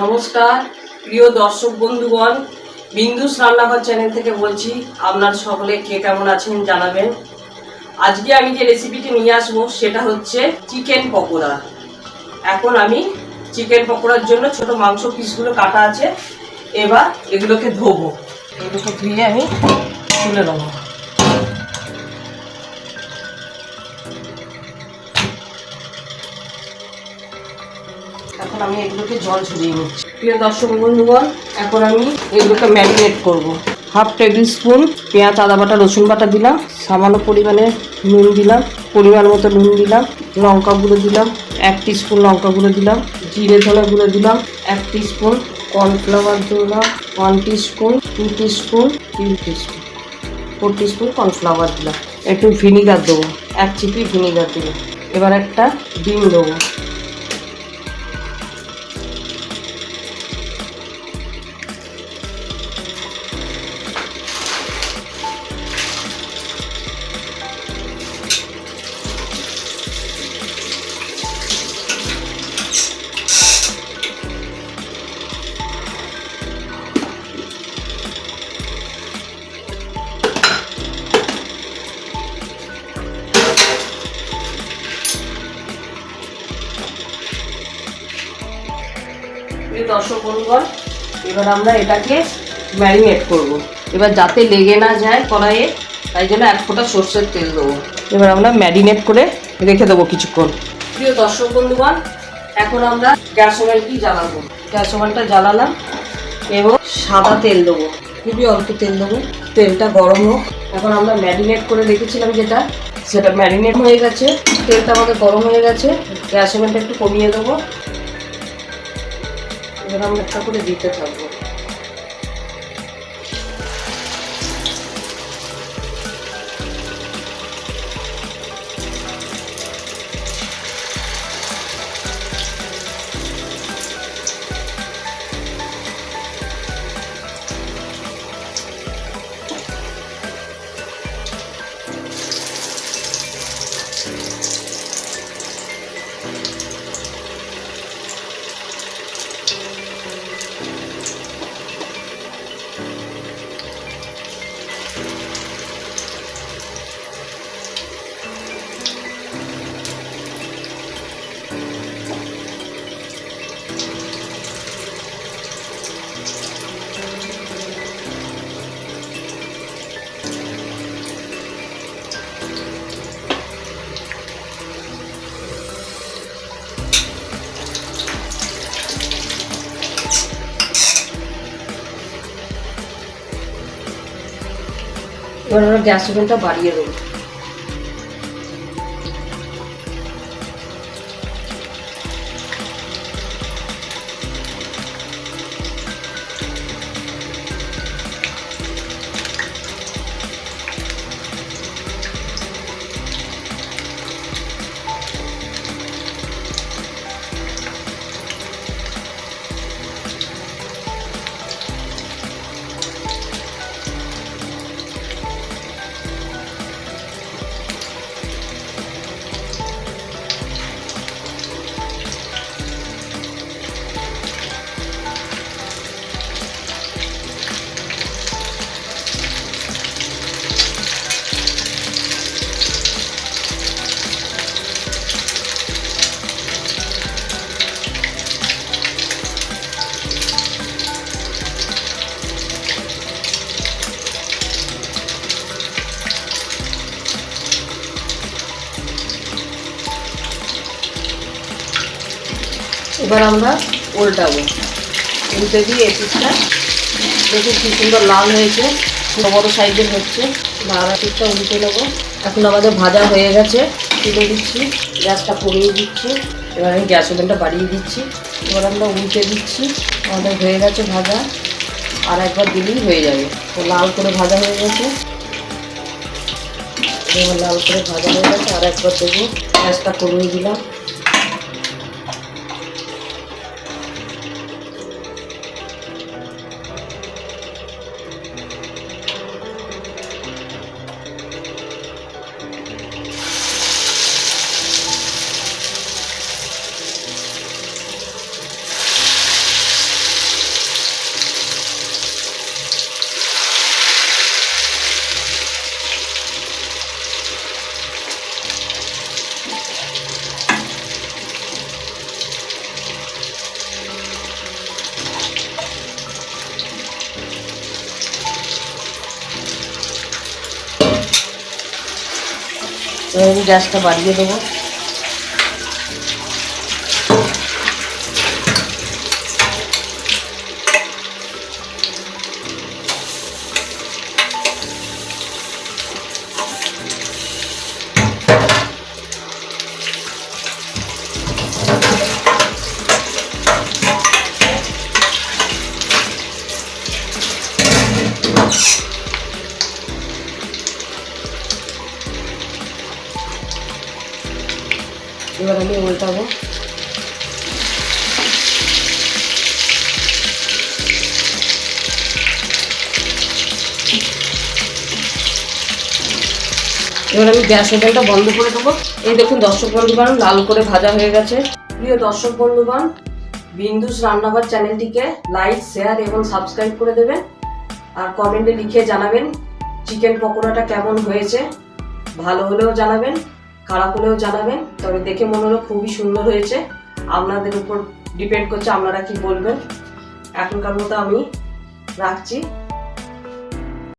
নমস্কার প্রিয় দর্শক বন্ধুগণ, বিন্দুস রান্নাঘর চ্যানেল থেকে বলছি। আপনার সকলে কে কেমন আছেন জানাবেন। আজকে আমি যে রেসিপিটি নিয়ে আসবো সেটা হচ্ছে চিকেন পকোড়া। এখন আমি চিকেন পকোড়ার জন্য ছোট মাংস পিসগুলো কাটা আছে, এবার এগুলোকে ধোবো। এগুলোকে ধুয়ে আমি তুলে নেবো। এখন আমি এগুলোকে জল ঝরিয়ে নিচ্ছি। প্রিয় দর্শক বন্ধুগণ, এখন আমি এগুলোকে ম্যারিনেট করব। হাফ টেবিল স্পুন পেঁয়াজ, আদা বাটা, রসুন বাটা দিলাম, সামান্য পরিমাণে নুন দিলাম, পরিমাণ মতো নুন দিলাম, লঙ্কা গুঁড়ো দিলাম 1 টিস্পুন, লঙ্কা গুঁড়ো দিলাম, জিরে ধনে গুঁড়ো দিলাম 1 টিস্পুন, কর্নফ্লাওয়ার দিলাম 1 teaspoon, 2 teaspoon, 3 teaspoon, 4 teaspoon cornflour দিলাম। একটু ভিনিগার দেবো, 1 চিপি ভিনিগার দিলাম। এবার একটা ডিম দেবো। দর্শক বন্ধুগণ, এবার আমরা এটাকে ম্যারিনেট করব। এবার যাতে লেগে না যায় কড়াইয়ে, তাই জন্য 1 ফোঁটা সর্ষের তেল দেবো। এবার আমরা ম্যারিনেট করে রেখে দেবো কিছুক্ষণ। প্রিয় দর্শক বন্ধুগণ, এখন আমরা গ্যাস ওভেনটি জ্বালাবো। গ্যাস ওভেনটা জ্বালালাম এবং সাদা তেল দেবো, খুবই অল্প তেল দেবো। তেলটা গরম হোক। এখন আমরা ম্যারিনেট করে রেখেছিলাম সেটা ম্যারিনেট হয়ে গেছে। তেলটা আমাদের গরম হয়ে গেছে। গ্যাস ওভেনটা একটু কমিয়ে দেবো। এবার আমরা একটা করে দিতে থাকবো। এবার আমরা গ্যাস ওভেনটা বাড়িয়ে দেবো। এবার আমরা উল্টাবো। উল্টে দিয়ে এই পিসটা দেখুন কি সুন্দর লাল হয়েছে, বড় সাইজের হচ্ছে। লাড়া পিসটা উল্টে নেবো। এখন আমাদের ভাজা হয়ে গেছে, তুলে দিচ্ছি। গ্যাসটা কমিয়ে দিচ্ছি। এবার আমি গ্যাস ওভেনটা বাড়িয়ে দিচ্ছি। এবার আমরা উল্টে দিচ্ছি। আমাদের হয়ে গেছে ভাজা, আর একবার দিলেই হয়ে যাবে। তো লাল করে ভাজা হয়ে গেছে। এবার লাল করে ভাজা হয়ে গেছে, আর একবার দেবো। গ্যাসটা কমিয়ে দিলাম। এবার আমি গ্যাসটা বাড়িয়ে দেবো। এবার আমি উল্টাবো। এবার আমি গ্যাস ওভেনটা বন্ধ করে দেবো। এই দেখুন দর্শক বন্ধুগণ, লাল করে ভাজা হয়ে গেছে। প্রিয় দর্শক বন্ধুগণ, বিন্দুস রান্নাঘর চ্যানেলটিকে লাইক, শেয়ার এবং সাবস্ক্রাইব করে দেবেন। আর কমেন্টে লিখে জানাবেন চিকেন পকোড়াটা কেমন হয়েছে। ভালো হলেও জানাবেন, খারাপ হলেও জানাবেন। তবে দেখে মনে হলো খুবই সুন্দর হয়েছে। আপনাদের উপর ডিপেন্ড করছে আপনারা কি বলবেন। এখনকার মতো আমি রাখছি।